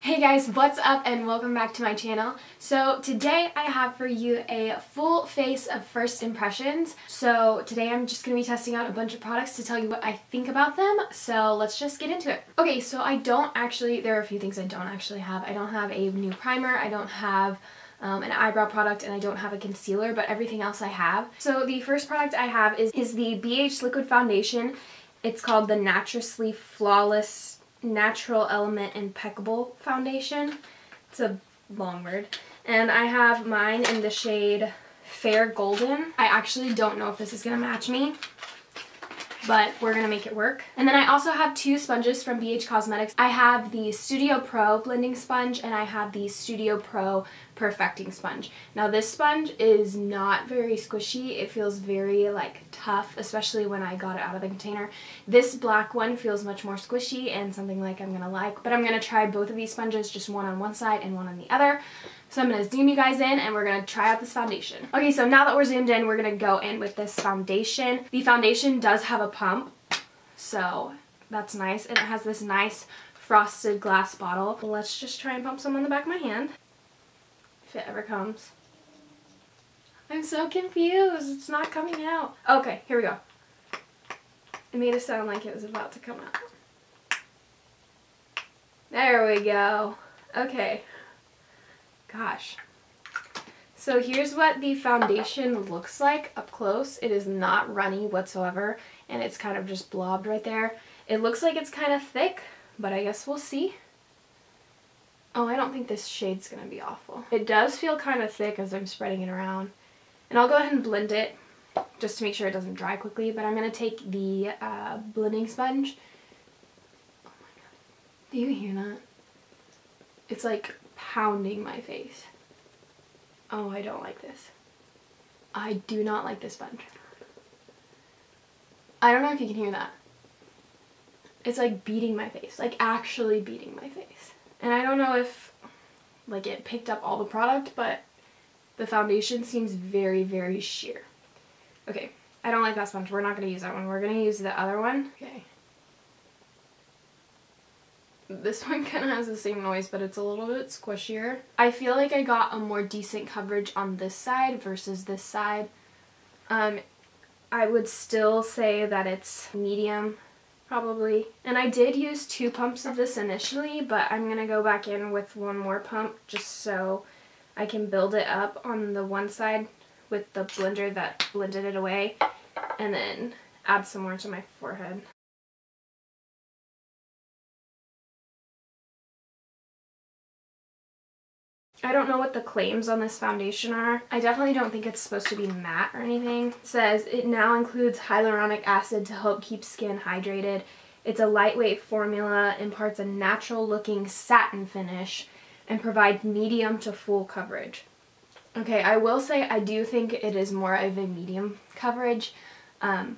Hey guys, what's up and welcome back to my channel. So today I have for you a full face of first impressions. So today I'm just going to be testing out a bunch of products to tell you what I think about them. So let's just get into it. Okay, so there are a few things I don't actually have. I don't have a new primer, I don't have an eyebrow product, and I don't have a concealer, but everything else I have. So the first product I have is the BH Liquid Foundation. It's called the Naturally Flawless Natural Element Impeccable Foundation. It's a long word. And I have mine in the shade Fair Golden. I actually don't know if this is going to match me, but we're going to make it work. And then I also have two sponges from BH Cosmetics. I have the Studio Pro Blending Sponge and I have the Studio Pro Perfecting Sponge. Now this sponge is not very squishy. It feels very tough, especially when I got it out of the container. This black one feels much more squishy and something I'm going to like. But I'm going to try both of these sponges, just one on one side and one on the other. So I'm going to zoom you guys in and we're going to try out this foundation. Okay, so now that we're zoomed in, we're going to go in with this foundation. The foundation does have a pump, so that's nice. And it has this nice frosted glass bottle. Let's just try and pump some on the back of my hand, if it ever comes. I'm so confused. It's not coming out. Okay, here we go. It made it sound like it was about to come out. There we go. Okay. Gosh. So here's what the foundation looks like up close. It is not runny whatsoever, and it's kind of just blobbed right there. It looks like it's kind of thick, but I guess we'll see. Oh, I don't think this shade's gonna be awful. It does feel kind of thick as I'm spreading it around. And I'll go ahead and blend it just to make sure it doesn't dry quickly, but I'm gonna take the blending sponge. Oh my god. Do you hear that? It's like pounding my face. Oh, I don't like this. I do not like this sponge. I don't know if you can hear that. It's like beating my face, like actually beating my face. And I don't know if it picked up all the product, but the foundation seems very, very sheer. Okay, I don't like that sponge. We're not going to use that one. We're going to use the other one. Okay. This one kind of has the same noise, but it's a little bit squishier. I feel like I got a more decent coverage on this side versus this side. I would still say that it's medium, probably. And I did use 2 pumps of this initially, but I'm going to go back in with one more pump just so I can build it up on the one side with the blender that blended it away, and then add some more to my forehead. I don't know what the claims on this foundation are. I definitely don't think it's supposed to be matte or anything. It says it now includes hyaluronic acid to help keep skin hydrated. It's a lightweight formula, imparts a natural looking satin finish, and provides medium to full coverage. Okay, I will say I do think it is more of a medium coverage. I'm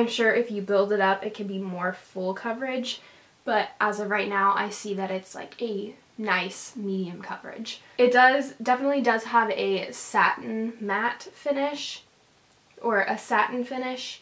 sure if you build it up, it can be more full coverage, but as of right now, I see that it's like a nice medium coverage. It definitely does have a satin matte finish, or a satin finish,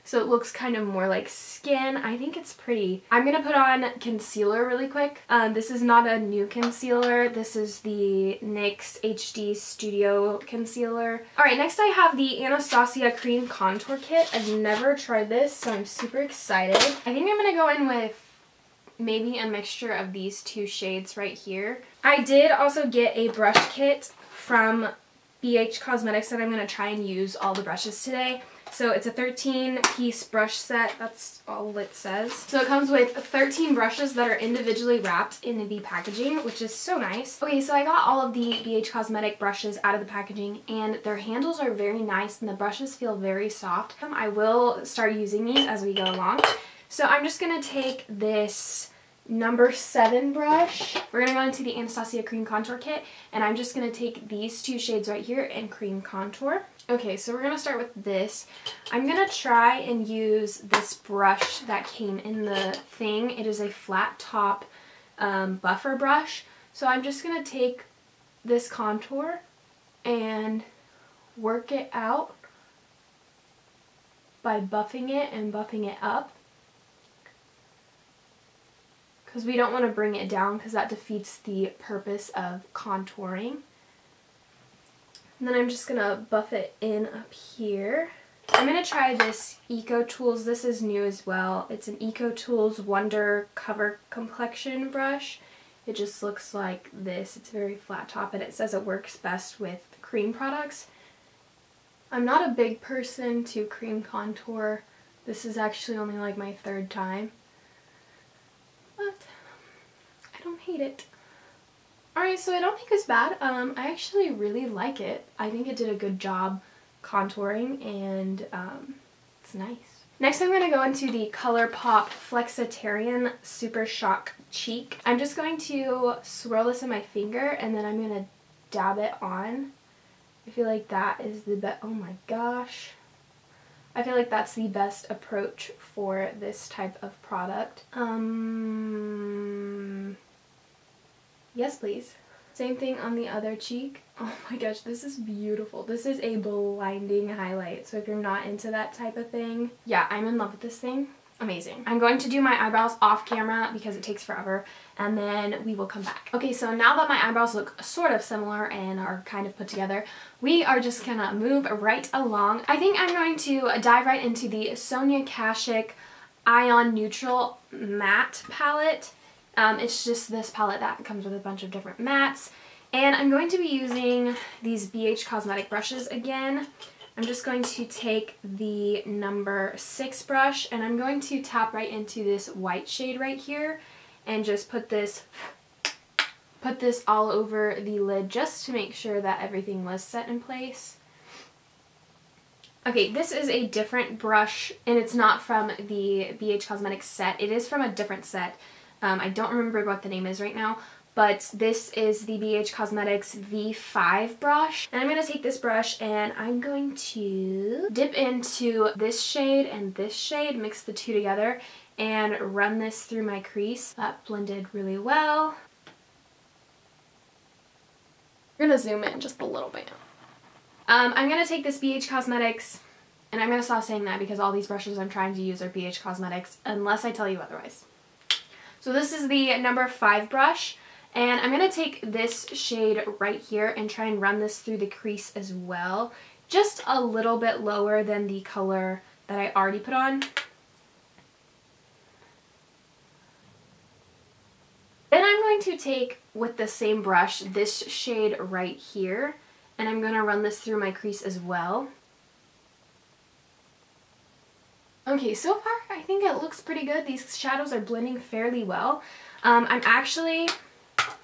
so it looks kind of more like skin. I think it's pretty. I'm gonna put on concealer really quick. This is not a new concealer. This is the NYX HD Studio Concealer. Alright, next I have the Anastasia Cream Contour Kit. I've never tried this, so I'm super excited. I think I'm gonna go in with maybe a mixture of these 2 shades right here. I did also get a brush kit from BH Cosmetics that I'm going to try and use all the brushes today. So it's a 13-piece brush set, that's all it says. So it comes with 13 brushes that are individually wrapped in the packaging, which is so nice. Okay, so I got all of the BH Cosmetic brushes out of the packaging, and their handles are very nice and the brushes feel very soft. I will start using these as we go along. So I'm just going to take this number 7 brush. We're going to go into the Anastasia Cream Contour Kit, and I'm just going to take these 2 shades right here and cream contour. Okay, so we're going to start with this. I'm going to try and use this brush that came in the thing. It is a flat top buffer brush. So I'm just going to take this contour and work it out by buffing it and buffing it up. because we don't want to bring it down because that defeats the purpose of contouring. And then I'm just going to buff it in up here. I'm going to try this Eco Tools. This is new as well. It's an Eco Tools Wonder Cover Complexion brush. It just looks like this. It's very flat top and it says it works best with cream products. I'm not a big person to cream contour. This is actually only like my 3rd time. But I don't hate it. Alright, so I don't think it's bad. I actually really like it. I think it did a good job contouring and it's nice. Next I'm going to go into the ColourPop Flexitarian Super Shock Cheek. I'm just going to swirl this in my finger and then I'm going to dab it on. I feel like that is the best. Oh my gosh. I feel like that's the best approach for this type of product. Yes, please. Same thing on the other cheek. Oh my gosh, this is beautiful. This is a blinding highlight. So if you're not into that type of thing, yeah, I'm in love with this thing. Amazing. I'm going to do my eyebrows off camera because it takes forever and then we will come back. Okay, so now that my eyebrows look sort of similar and are kind of put together, we are just gonna move right along. I think I'm going to dive right into the Sonia Kashuk Ion Neutral Matte Palette. It's just this palette that comes with a bunch of different mattes. And I'm going to be using these BH Cosmetic brushes again. I'm just going to take the number 6 brush and I'm going to tap right into this white shade right here and just put this all over the lid just to make sure that everything was set in place. Okay, this is a different brush and it's not from the BH Cosmetics set. It is from a different set. I don't remember what the name is right now, but this is the BH Cosmetics V5 brush. And I'm going to take this brush and I'm going to dip into this shade and this shade, mix the two together, and run this through my crease. That blended really well. We're going to zoom in just a little bit. I'm going to take this BH Cosmetics, and I'm going to stop saying that because all these brushes I'm trying to use are BH Cosmetics, unless I tell you otherwise. So this is the number 5 brush, and I'm going to take this shade right here and try and run this through the crease as well. Just a little bit lower than the color that I already put on. Then I'm going to take, with the same brush, this shade right here, and I'm going to run this through my crease as well. Okay, so far I think it looks pretty good. These shadows are blending fairly well. I'm actually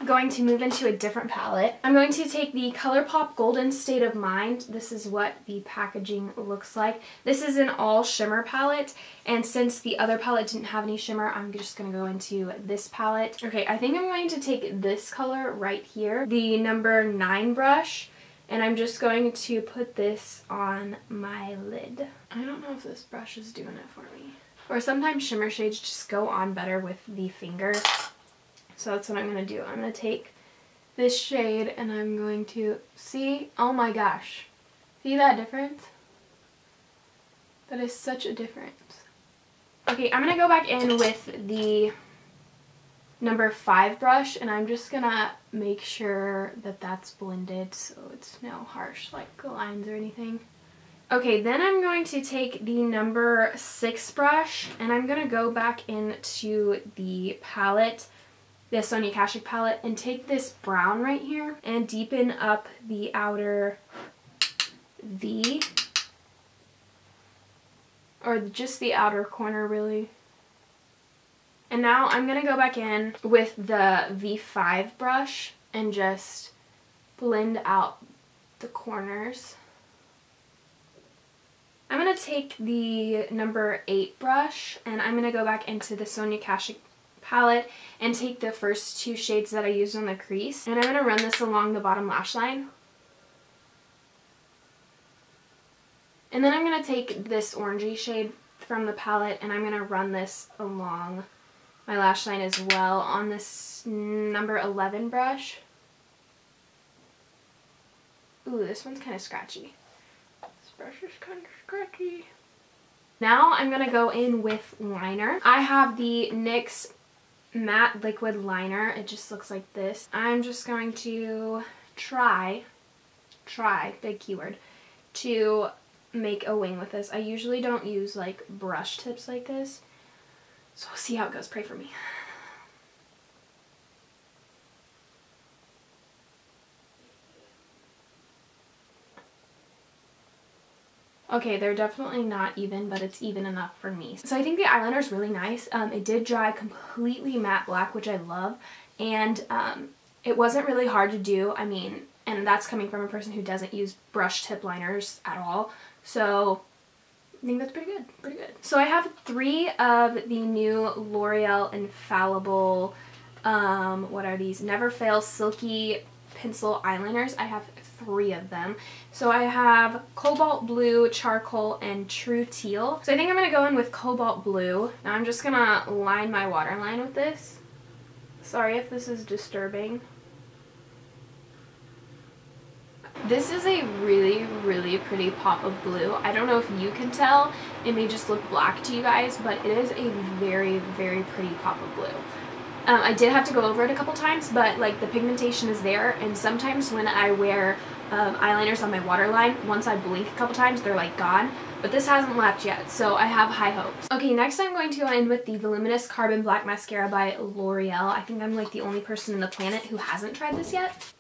going to move into a different palette. I'm going to take the ColourPop Golden State of Mind. This is what the packaging looks like. This is an all shimmer palette, and since the other palette didn't have any shimmer, I'm just going to go into this palette. Okay, I think I'm going to take this color right here, the number 9 brush, and I'm just going to put this on my lid. I don't know if this brush is doing it for me. Or sometimes shimmer shades just go on better with the finger. So that's what I'm going to do. I'm going to take this shade and I'm going to see, oh my gosh. See that difference? That is such a difference. Okay, I'm going to go back in with the number 5 brush and I'm just going to make sure that that's blended so it's no harsh like lines or anything. Okay, then I'm going to take the number 6 brush and I'm going to go back into the palette, the Sonia Kashuk palette, and take this brown right here and deepen up the outer V, or just the outer corner really. And now I'm going to go back in with the V5 brush and just blend out the corners. I'm going to take the number 8 brush and I'm going to go back into the Sonia Kashuk palette and take the first 2 shades that I used on the crease, and I'm going to run this along the bottom lash line. And then I'm going to take this orangey shade from the palette and I'm going to run this along my lash line as well on this number 11 brush. Ooh, this one's kind of scratchy. This brush is kind of scratchy. Now I'm going to go in with liner. I have the NYX matte liquid liner. It just looks like this. I'm just going to try, big keyword, to make a wing with this. I usually don't use like brush tips like this, so we'll see how it goes. Pray for me. Okay, they're definitely not even, but it's even enough for me. So I think the eyeliner is really nice. It did dry completely matte black, which I love, and it wasn't really hard to do. I mean, and that's coming from a person who doesn't use brush tip liners at all. So I think that's pretty good, pretty good. So I have 3 of the new L'Oreal Infallible, what are these? Never Fail Silky Pencil Eyeliners. I have 3 of them. So I have Cobalt Blue, Charcoal, and True Teal. So I think I'm going to go in with Cobalt Blue. Now I'm just going to line my waterline with this. Sorry if this is disturbing. This is a really, really pretty pop of blue. I don't know if you can tell. It may just look black to you guys, but it is a very, very pretty pop of blue. I did have to go over it a couple times, but like the pigmentation is there, and sometimes when I wear eyeliners on my waterline, once I blink a couple times, they're like gone. But this hasn't left yet, so I have high hopes. Okay, next I'm going to go in with the Voluminous Carbon Black Mascara by L'Oreal. I think I'm like the only person on the planet who hasn't tried this yet.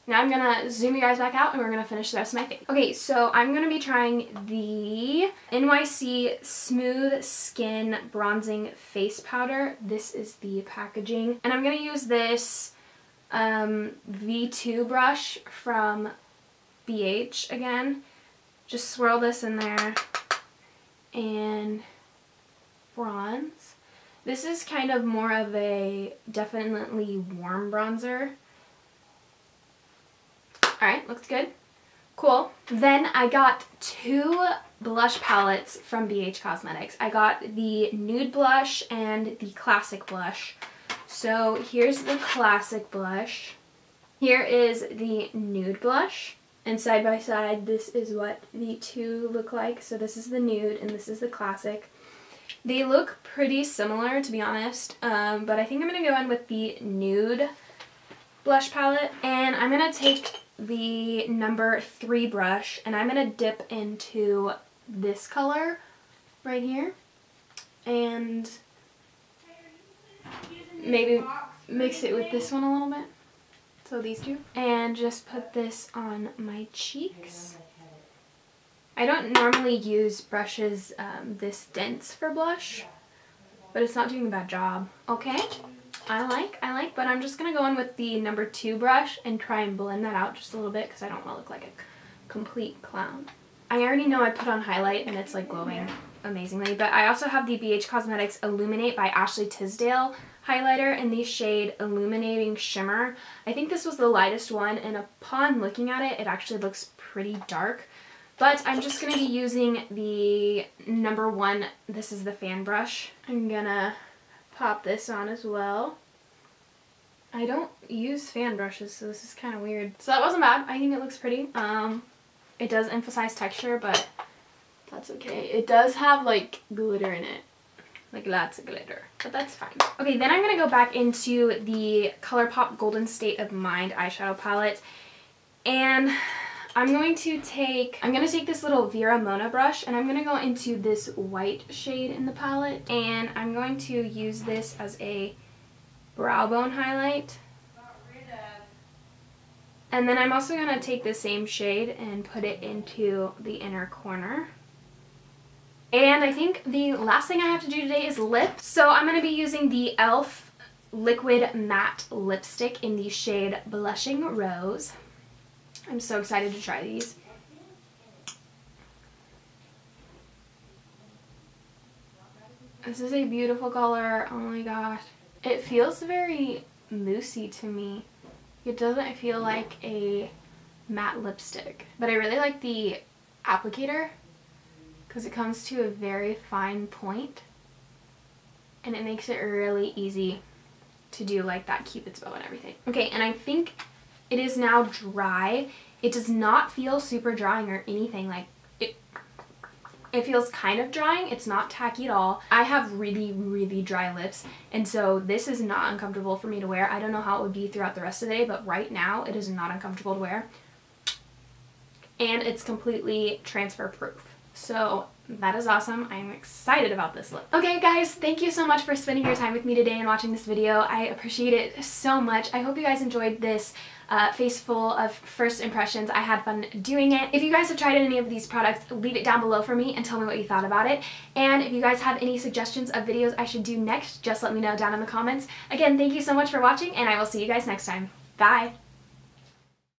Now I'm gonna zoom you guys back out and we're gonna finish the rest of my face. Okay, so I'm gonna be trying the NYC Smooth Skin Bronzing Face Powder. This is the packaging. And I'm gonna use this V2 brush from BH again. Just swirl this in there and bronze. This is kind of more of a definitely warm bronzer. Alright, looks good. Cool. Then I got 2 blush palettes from BH Cosmetics. I got the Nude Blush and the Classic Blush. So here's the Classic Blush. Here is the Nude Blush. And side by side, this is what the 2 look like. So this is the Nude and this is the Classic. They look pretty similar, to be honest, but I think I'm going to go in with the Nude blush palette, and I'm going to take the number 3 brush and I'm going to dip into this color right here and maybe mix it with this one a little bit, so these 2, and just put this on my cheeks. I don't normally use brushes this dense for blush, but it's not doing a bad job. Okay, I like, but I'm just going to go in with the number 2 brush and try and blend that out just a little bit because I don't want to look like a complete clown. I already know I put on highlight and it's like glowing amazingly, but I also have the BH Cosmetics Illuminate by Ashley Tisdale highlighter in the shade Illuminating Shimmer. I think this was the lightest one, and upon looking at it, it actually looks pretty dark. But I'm just going to be using the number 1, this is the fan brush. I'm going to pop this on as well. I don't use fan brushes, so this is kind of weird. So that wasn't bad. I think it looks pretty. It does emphasize texture, but that's okay. It does have like glitter in it. Like lots of glitter, but that's fine. Okay, then I'm going to go back into the ColourPop Golden State of Mind eyeshadow palette, and I'm going to take this little Vera Mona brush, and I'm going to go into this white shade in the palette, and I'm going to use this as a brow bone highlight. And then I'm also going to take the same shade and put it into the inner corner. And I think the last thing I have to do today is lips. So I'm going to be using the e.l.f. Liquid Matte Lipstick in the shade Blushing Rose. I'm so excited to try these. This is a beautiful color. Oh my gosh. It feels very moussey to me. It doesn't feel like a matte lipstick. But I really like the applicator because it comes to a very fine point and it makes it really easy to do like that Cupid's bow and everything. Okay, and I think it is now dry. It does not feel super drying or anything. Like It feels kind of drying. It's not tacky at all. I have really, really dry lips, and so this is not uncomfortable for me to wear. I don't know how it would be throughout the rest of the day, but right now it is not uncomfortable to wear. And it's completely transfer proof. So that is awesome. I'm excited about this look. Okay guys, thank you so much for spending your time with me today and watching this video. I appreciate it so much. I hope you guys enjoyed this face full of first impressions. I had fun doing it. If you guys have tried any of these products, leave it down below for me and tell me what you thought about it. And if you guys have any suggestions of videos I should do next, just let me know down in the comments. Again, thank you so much for watching, and I will see you guys next time. Bye!